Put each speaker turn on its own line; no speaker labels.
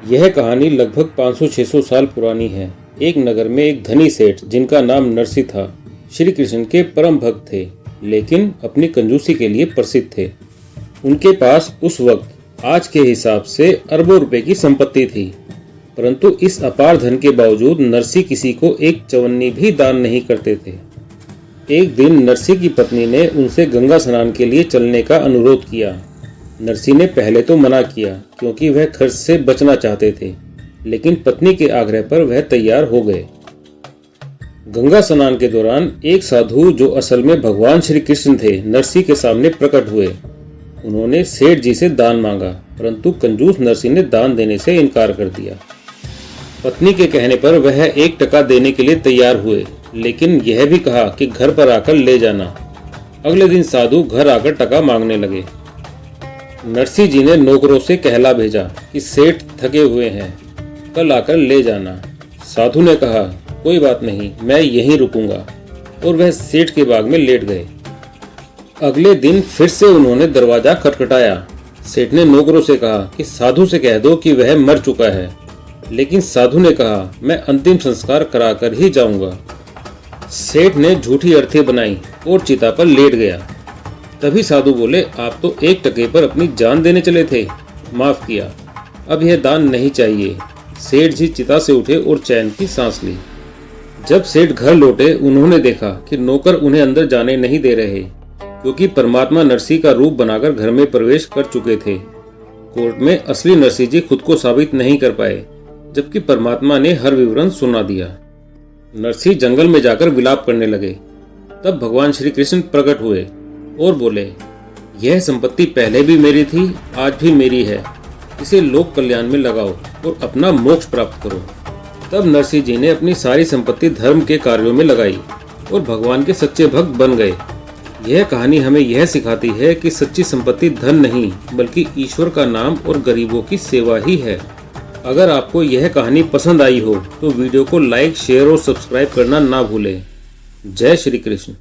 यह कहानी लगभग 500-600 साल पुरानी है। एक नगर में एक धनी सेठ जिनका नाम नरसी था, श्री कृष्ण के परम भक्त थे, लेकिन अपनी कंजूसी के लिए प्रसिद्ध थे। उनके पास उस वक्त आज के हिसाब से अरबों रुपए की संपत्ति थी, परंतु इस अपार धन के बावजूद नरसी किसी को एक चवन्नी भी दान नहीं करते थे। एक दिन नरसी की पत्नी ने उनसे गंगा स्नान के लिए चलने का अनुरोध किया। नरसी ने पहले तो मना किया क्योंकि वह खर्च से बचना चाहते थे, लेकिन पत्नी के आग्रह पर वह तैयार हो गए। गंगा स्नान के दौरान एक साधु, जो असल में भगवान श्री कृष्ण थे, नरसी के सामने प्रकट हुए। उन्होंने सेठ जी से दान मांगा, परंतु कंजूस नरसी ने दान देने से इनकार कर दिया। पत्नी के कहने पर वह 1 टका देने के लिए तैयार हुए, लेकिन यह भी कहा कि घर पर आकर ले जाना। अगले दिन साधु घर आकर टका मांगने लगे। नरसी जी ने नौकरों से कहला भेजा कि सेठ थके हुए हैं, कल आकर ले जाना। साधु ने कहा, कोई बात नहीं, मैं यहीं रुकूंगा, और वह सेठ के बाग में लेट गए। अगले दिन फिर से उन्होंने दरवाजा खटखटाया। सेठ ने नौकरों से कहा कि साधु से कह दो कि वह मर चुका है, लेकिन साधु ने कहा, मैं अंतिम संस्कार कराकर ही जाऊंगा। सेठ ने झूठी अर्थी बनाई और चिता पर लेट गया। तभी साधु बोले, आप तो 1 टके पर अपनी जान देने चले थे, माफ किया, अब यह दान नहीं चाहिए। सेठ जी चिता से उठे और चैन की सांस ली। जब सेठ घर लौटे, उन्होंने देखा कि नौकर उन्हें अंदर जाने नहीं दे रहे, क्योंकि परमात्मा नरसी का रूप बनाकर घर में प्रवेश कर चुके थे। कोर्ट में असली नरसी जी खुद को साबित नहीं कर पाए, जबकि परमात्मा ने हर विवरण सुना दिया। नरसी जंगल में जाकर विलाप करने लगे। तब भगवान श्री कृष्ण प्रकट हुए और बोले, यह संपत्ति पहले भी मेरी थी, आज भी मेरी है, इसे लोक कल्याण में लगाओ और अपना मोक्ष प्राप्त करो। तब नरसी जी ने अपनी सारी संपत्ति धर्म के कार्यों में लगाई और भगवान के सच्चे भक्त बन गए। यह कहानी हमें यह सिखाती है कि सच्ची संपत्ति धन नहीं, बल्कि ईश्वर का नाम और गरीबों की सेवा ही है। अगर आपको यह कहानी पसंद आई हो तो वीडियो को लाइक, शेयर और सब्सक्राइब करना ना भूलें। जय श्री कृष्ण।